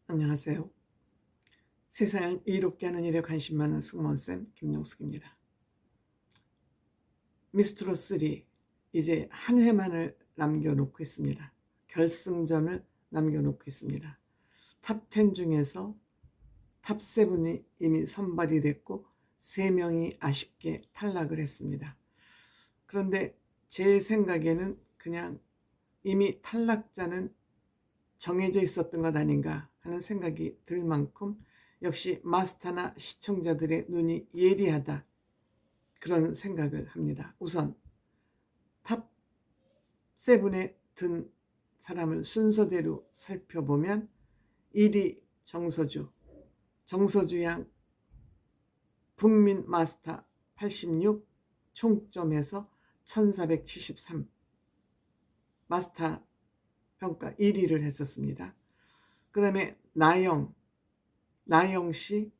안녕하세요. 세상을 이롭게 하는 일에 관심 많은 승무원쌤 김용숙입니다. 미스트롯3 이제 한 회만을 남겨놓고 있습니다. 결승전을 남겨놓고 있습니다. 탑10 중에서 탑7이 이미 선발이 됐고 3명이 아쉽게 탈락을 했습니다. 그런데 제 생각에는 그냥 이미 탈락자는 정해져 있었던 것 아닌가 하는 생각이 들 만큼 역시 마스터나 시청자들의 눈이 예리하다, 그런 생각을 합니다. 우선 탑7에 든 사람을 순서대로 살펴보면 1위 정서주 양 국민 마스터 86 총점에서 1473 마스터 평가 1위를 했었습니다. 그 다음에 나영씨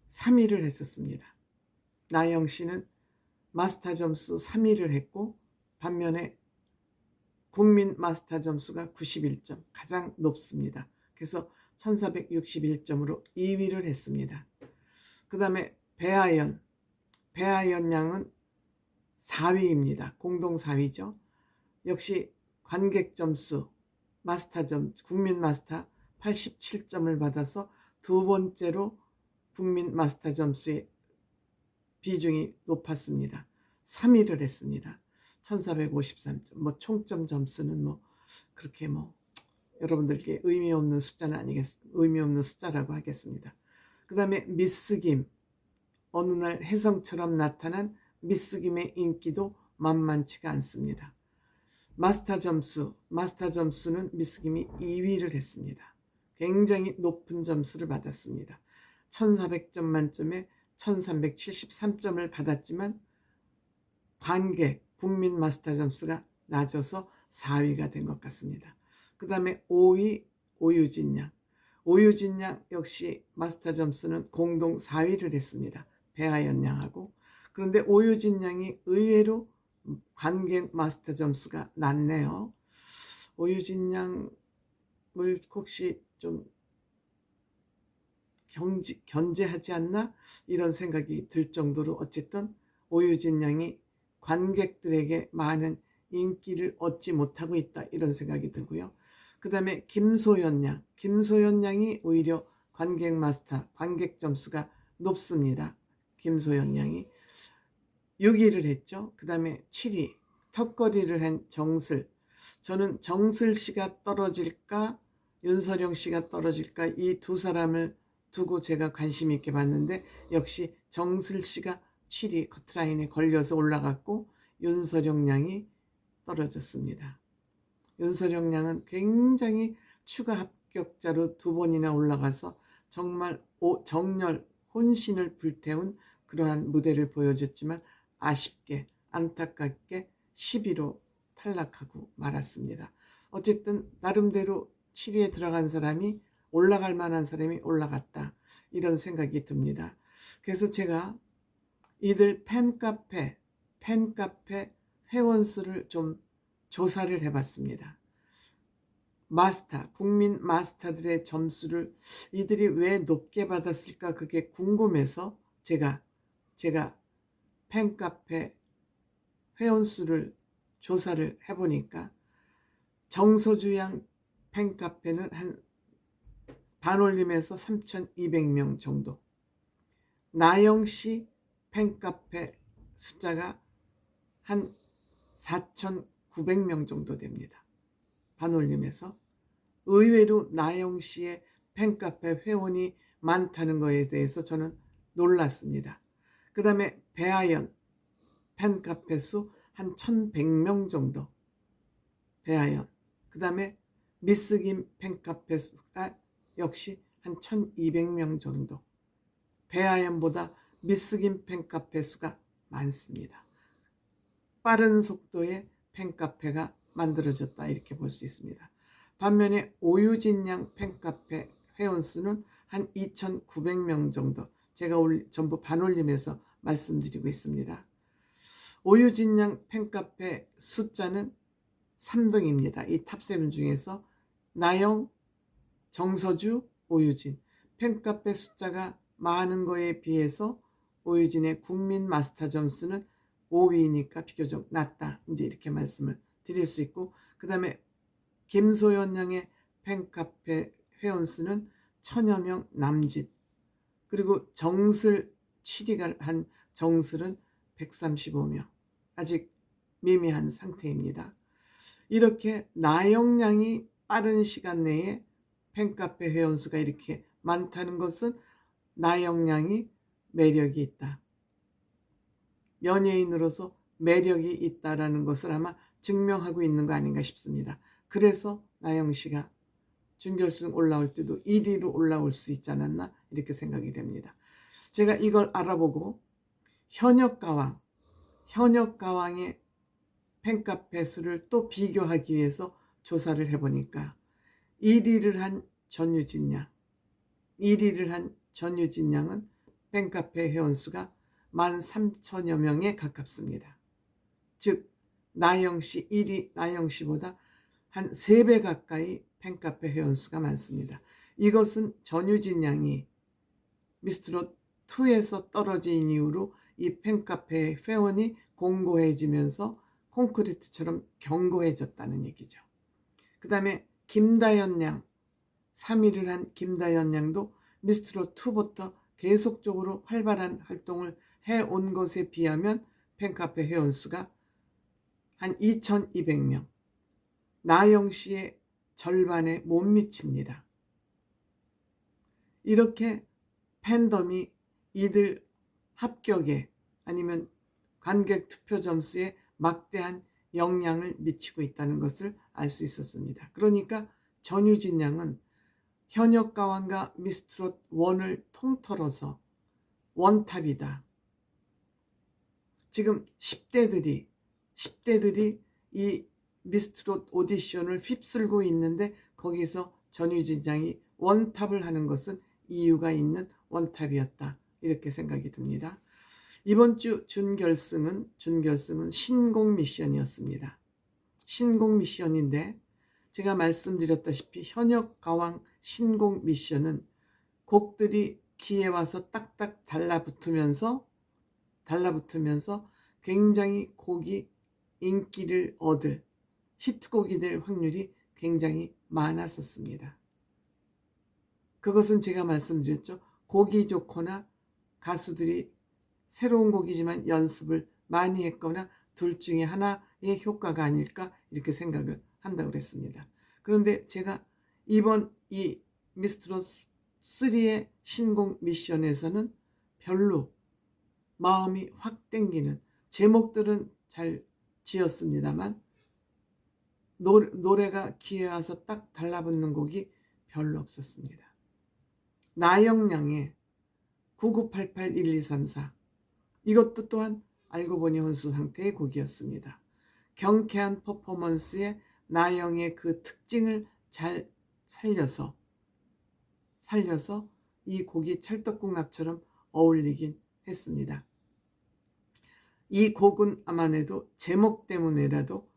3위를 했었습니다. 나영씨는 마스터 점수 3위를 했고, 반면에 국민 마스터 점수가 91점, 가장 높습니다. 그래서 1461점으로 2위를 했습니다. 그 다음에 배아연 양은 4위입니다. 공동 4위죠. 역시 관객 점수 국민 마스터 87점을 받아서 두 번째로 국민 마스터 점수의 비중이 높았습니다. 3위를 했습니다. 1453점. 총점 점수는 그렇게 여러분들께 의미 없는 숫자라고 하겠습니다. 그 다음에 미스김, 어느 날 혜성처럼 나타난 미스김의 인기도 만만치가 않습니다. 마스터 점수는 미스김이 2위를 했습니다. 굉장히 높은 점수를 받았습니다. 1400점 만점에 1373점을 받았지만 국민 마스터 점수가 낮아서 4위가 된 것 같습니다. 그 다음에 5위 오유진 양 역시 마스터 점수는 공동 4위를 했습니다. 배아연 양하고. 그런데 오유진 양이 의외로 관객 마스터 점수가 낮네요. 오유진 양을 혹시 좀 견제하지 않나, 이런 생각이 들 정도로 어쨌든 오유진 양이 관객들에게 많은 인기를 얻지 못하고 있다, 이런 생각이 들고요. 그 다음에 김소연 양이 오히려 관객 점수가 높습니다. 김소연 양이 6위를 했죠. 그 다음에 7위 턱걸이를 한 정슬. 저는 정슬 씨가 떨어질까 윤서령 씨가 떨어질까, 이 두 사람을 두고 제가 관심 있게 봤는데 역시 정슬 씨가 7위 커트라인에 걸려서 올라갔고 윤서령 양이 떨어졌습니다. 윤서령 양은 굉장히 추가 합격자로 2번이나 올라가서 정말 정열 혼신을 불태운 그러한 무대를 보여줬지만 아쉽게 안타깝게 10위로 탈락하고 말았습니다. 어쨌든 나름대로 7위에 들어간 사람이, 올라갈 만한 사람이 올라갔다, 이런 생각이 듭니다. 그래서 제가 이들 팬카페 회원 수를 좀 조사를 해봤습니다. 국민 마스터들의 점수를 이들이 왜 높게 받았을까, 그게 궁금해서 제가 팬카페 회원 수를 조사를 해보니까 정서주 양 팬카페는 한 반올림에서 3,200명 정도, 나영씨 팬카페 숫자가 한 4,900명 정도 됩니다. 반올림에서. 의외로 나영씨의 팬카페 회원이 많다는 것에 대해서 저는 놀랐습니다. 그 다음에 배아연 팬카페 수 한 1,100명 정도, 배아연. 그 다음에 미스김 팬카페 수가 역시 한 1,200명 정도. 배아연보다 미스김 팬카페 수가 많습니다. 빠른 속도의 팬카페가 만들어졌다, 이렇게 볼 수 있습니다. 반면에 오유진 양 팬카페 회원 수는 한 2,900명 정도, 제가 전부 반올림해서 말씀드리고 있습니다. 오유진 양 팬카페 숫자는 3등입니다. 이 탑7 중에서 나영, 정서주, 오유진. 팬카페 숫자가 많은 거에 비해서 오유진의 국민 마스터 점수는 5위니까 비교적 낮다. 이제 이렇게 말씀을 드릴 수 있고, 그 다음에 김소연 양의 팬카페 회원수는 1000여 명 남짓. 그리고 정슬 7위가 한 정슬은 135명. 아직 미미한 상태입니다. 이렇게 나영량이 빠른 시간 내에 팬카페 회원수가 이렇게 많다는 것은 나영량이 매력이 있다. 연예인으로서 매력이 있다라는 것을 아마 증명하고 있는 거 아닌가 싶습니다. 그래서 나영 씨가 준결승 올라올 때도 1위로 올라올 수 있지 않았나 이렇게 생각이 됩니다. 제가 이걸 알아보고 현역가왕의 팬카페 수를 또 비교하기 위해서 조사를 해보니까 1위를 한 전유진 양은 팬카페 회원수가 13,000여 명에 가깝습니다. 즉 나영씨 1위 나영씨보다 한 3배 가까이 팬카페 회원수가 많습니다. 이것은 전유진 양이 미스트롯 2에서 떨어진 이후로 이 팬카페 회원이 공고해지면서 콘크리트처럼 견고해졌다는 얘기죠. 그 다음에 김다연 양, 3위를 한 김다연 양도 미스트롯 2부터 계속적으로 활발한 활동을 해온 것에 비하면 팬카페 회원수가 한 2200명, 나영 씨의 절반에 못 미칩니다. 이렇게 팬덤이 이들 합격에 아니면 관객 투표 점수에 막대한 영향을 미치고 있다는 것을 알 수 있었습니다. 그러니까 전유진 양은 현역가왕과 미스트롯 1을 통틀어서 원탑이다. 지금 10대들이 이 미스트롯 오디션을 휩쓸고 있는데 거기서 전유진 양이 원탑을 하는 것은 이유가 있는 원탑이었다. 이렇게 생각이 듭니다. 이번 주 준결승은 신곡 미션이었습니다. 신곡 미션인데 제가 말씀드렸다시피 현역 가왕 신곡 미션은 곡들이 귀에 와서 딱딱 달라붙으면서 굉장히 곡이 인기를 얻을 히트곡이 될 확률이 굉장히 많았었습니다. 그것은 제가 말씀드렸죠. 곡이 좋거나 가수들이 새로운 곡이지만 연습을 많이 했거나 둘 중에 하나의 효과가 아닐까 이렇게 생각을 한다고 그랬습니다. 그런데 제가 이번 이 미스트롯 3의 신곡 미션에서는 별로 마음이 확 땡기는, 제목들은 잘 지었습니다만 노래가 귀에 와서 딱 달라붙는 곡이 별로 없었습니다. 나영량의 99881234, 이것도 또한 알고 보니 혼수 상태의 곡이었습니다. 경쾌한 퍼포먼스에 나영의 그 특징을 잘 살려서 이 곡이 찰떡궁합처럼 어울리긴 했습니다. 이 곡은 아마도 제목 때문에라도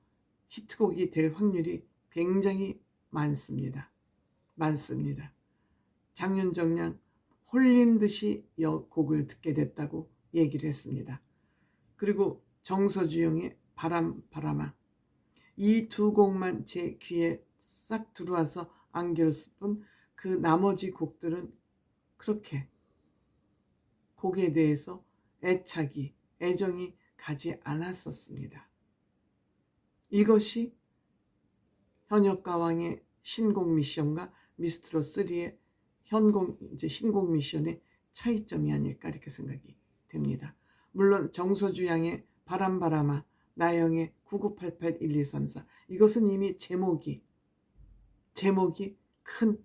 히트곡이 될 확률이 굉장히 많습니다. 장윤정 양 홀린 듯이 곡을 듣게 됐다고 얘기를 했습니다. 그리고 정서주영의 바람아, 이 두 곡만 제 귀에 싹 들어와서 안겼을 뿐 그 나머지 곡들은 그렇게 곡에 대해서 애정이 가지 않았었습니다. 이것이 현역가왕의 신곡 미션과 미스트롯 3의 신곡 미션의 차이점이 아닐까 이렇게 생각이 됩니다. 물론 정서주 양의 바람아, 나영의 99881234, 이것은 이미 제목이 큰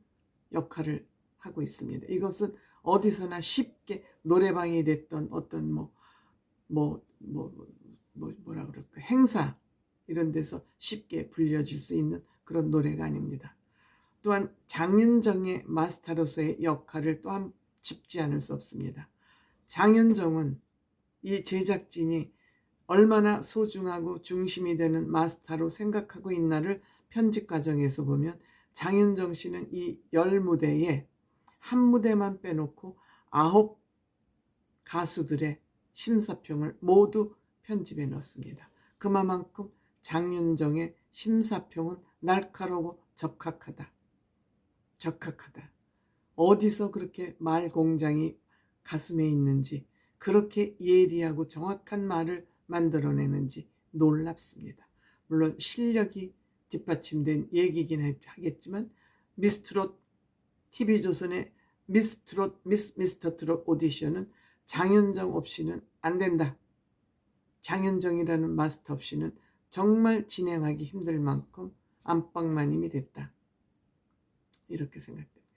역할을 하고 있습니다. 이것은 어디서나 쉽게 노래방이 됐던 어떤 뭐라 그럴까, 행사 이런 데서 쉽게 불려질 수 있는 그런 노래가 아닙니다. 또한 장윤정의 마스터로서의 역할을 또한 짚지 않을 수 없습니다. 장윤정은 이 제작진이 얼마나 소중하고 중심이 되는 마스터로 생각하고 있나를 편집 과정에서 보면 장윤정 씨는 이 10무대에 한 무대만 빼놓고 9 가수들의 심사평을 모두 편집해 넣었습니다. 그만큼 장윤정의 심사평은 날카롭고 적확하다. 어디서 그렇게 말 공장이 가슴에 있는지, 그렇게 예리하고 정확한 말을 만들어내는지 놀랍습니다. 물론 실력이 뒷받침된 얘기긴 하겠지만 미스트롯 TV조선의 미스터 트롯 오디션은 장윤정 없이는 안 된다. 장윤정이라는 마스터 없이는 정말 진행하기 힘들 만큼 안방마님이 됐다. 이렇게 생각됩니다.